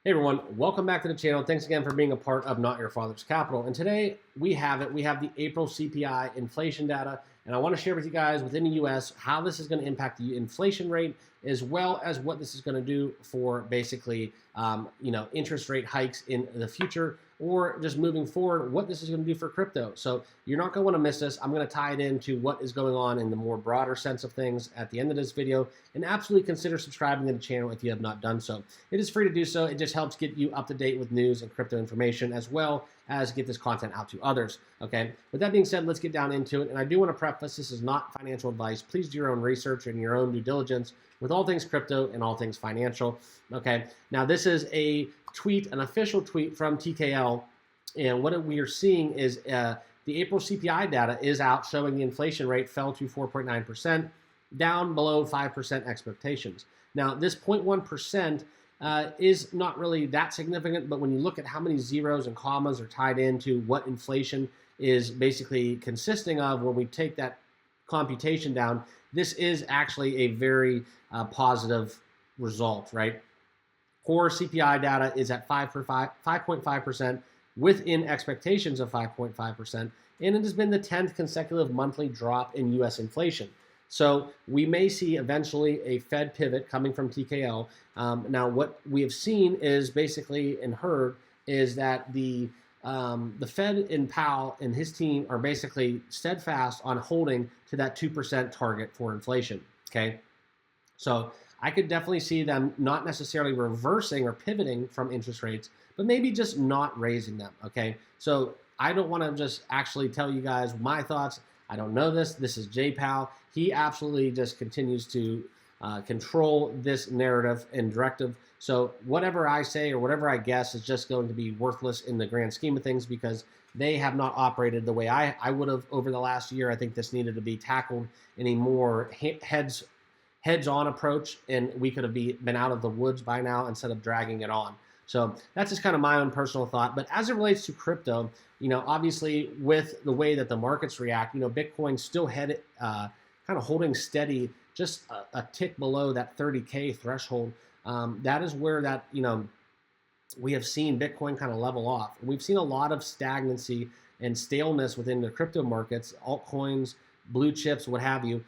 Hey everyone, welcome back to the channel. Thanks again for being a part of Not Your Father's Capital. And today we have the April CPI inflation data, and I want to share with you guys within the US how this is going to impact the inflation rate, as well as what this is going to do for basically interest rate hikes in the future, or just moving forward, what this is going to do for crypto. So you're not going to want to miss this. I'm going to tie it into what is going on in the more broader sense of things at the end of this video, and absolutely consider subscribing to the channel if you have not done so. It is free to do so. It just helps get you up to date with news and crypto information, as well as get this content out to others. Okay, with that being said, let's get down into it. And I do want to preface, this is not financial advice. Please do your own research and your own due diligence with all things crypto and all things financial. Okay, now this is a tweet, an official tweet from TKL, and what we are seeing is the April CPI data is out, showing the inflation rate fell to 4.9%, down below 5% expectations. Now this 0.1% is not really that significant, but when you look at how many zeros and commas are tied into what inflation is basically consisting of, when we take that computation down, this is actually a very positive result, right? Core CPI data is at 5.5%, within expectations of 5.5%, and it has been the 10th consecutive monthly drop in U.S. inflation. So we may see eventually a Fed pivot coming from TKL. Now, what we have seen is basically and heard is that the Fed and Powell and his team are basically steadfast on holding to that 2% target for inflation. Okay, so I could definitely see them not necessarily reversing or pivoting from interest rates, but maybe just not raising them. Okay, so I don't want to just actually tell you guys my thoughts. I don't know this. This is Jay Powell. He absolutely just continues to control this narrative and directive. So whatever I say or whatever I guess is just going to be worthless in the grand scheme of things, because they have not operated the way I would have over the last year. I think this needed to be tackled in a more heads-on approach, and we could have been out of the woods by now instead of dragging it on. So that's just kind of my own personal thought. But as it relates to crypto, obviously with the way that the markets react, Bitcoin still headed kind of holding steady, just a tick below that 30K threshold. That is where that, we have seen Bitcoin kind of level off. We've seen a lot of stagnancy and staleness within the crypto markets, altcoins, blue chips, what have you.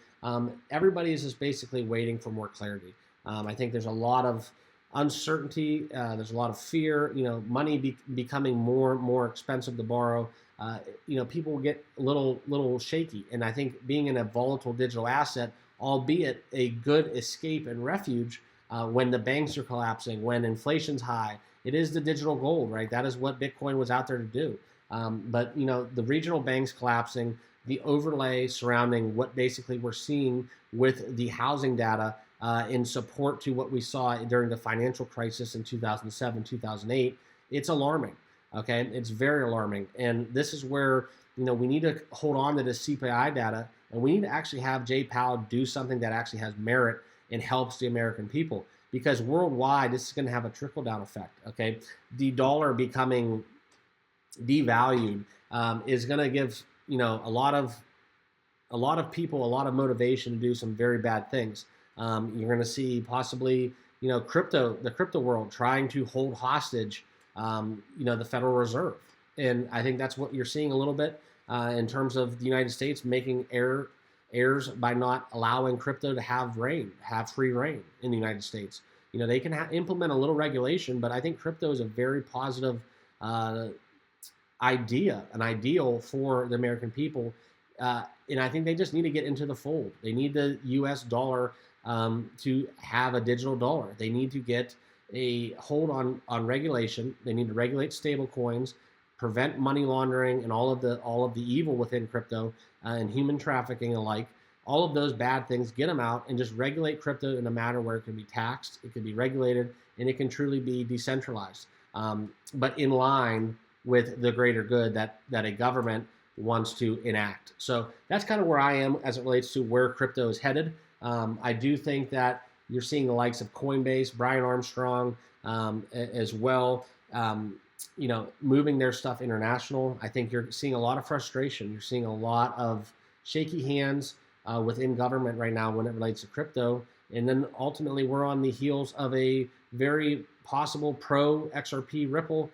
Everybody is just basically waiting for more clarity. I think there's a lot of uncertainty. There's a lot of fear. Money becoming more expensive to borrow. People will get a little shaky. And I think being in a volatile digital asset, albeit a good escape and refuge when the banks are collapsing, when inflation's high, it is the digital gold, right? That is what Bitcoin was out there to do. But the regional banks collapsing, the overlay surrounding what basically we're seeing with the housing data in support to what we saw during the financial crisis in 2007, 2008, it's alarming. Okay, it's very alarming, and this is where we need to hold on to this CPI data, and we need to actually have Jay Powell do something that actually has merit and helps the American people, because worldwide this is going to have a trickle-down effect. Okay, the dollar becoming devalued is going to give a lot of people a lot of motivation to do some very bad things. You're going to see possibly the crypto world trying to hold hostage the Federal Reserve, and I think that's what you're seeing a little bit in terms of the United States making errors by not allowing crypto to have free reign in the United States. They can implement a little regulation, but I think crypto is a very positive an ideal for the American people, and I think they just need to get into the fold. They need the U.S. dollar to have a digital dollar. They need to get a hold on regulation. They need to regulate stable coins, prevent money laundering and all of the evil within crypto and human trafficking alike. All of those bad things, get them out and just regulate crypto in a manner where it can be taxed, it can be regulated, and it can truly be decentralized, but in line with the greater good that a government wants to enact. So that's kind of where I am as it relates to where crypto is headed. I do think that you're seeing the likes of Coinbase, Brian Armstrong, as well, moving their stuff international. I think you're seeing a lot of frustration. You're seeing a lot of shaky hands within government right now when it relates to crypto. And then ultimately we're on the heels of a very possible pro XRP Ripple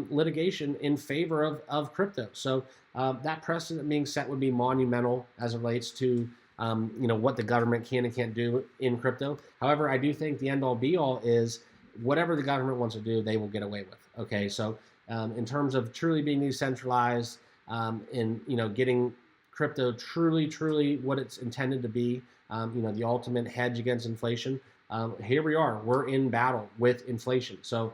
litigation in favor of crypto. So that precedent being set would be monumental as it relates to what the government can and can't do in crypto. However, I do think the end all be all is whatever the government wants to do, they will get away with. Okay, so in terms of truly being decentralized, and getting crypto truly what it's intended to be, the ultimate hedge against inflation. Here we are, we're in battle with inflation. So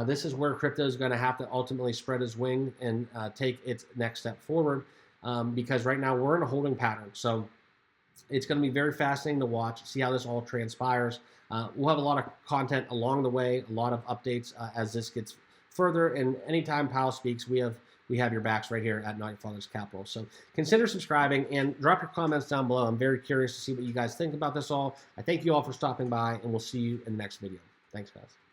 this is where crypto is going to have to ultimately spread its wing and take its next step forward, because right now we're in a holding pattern. So it's going to be very fascinating to watch, see how this all transpires. We'll have a lot of content along the way, a lot of updates as this gets further. And anytime Powell speaks, we have your backs right here at Not Your Father's Capital. So consider subscribing and drop your comments down below. I'm very curious to see what you guys think about this all. I thank you all for stopping by, and we'll see you in the next video. Thanks, guys.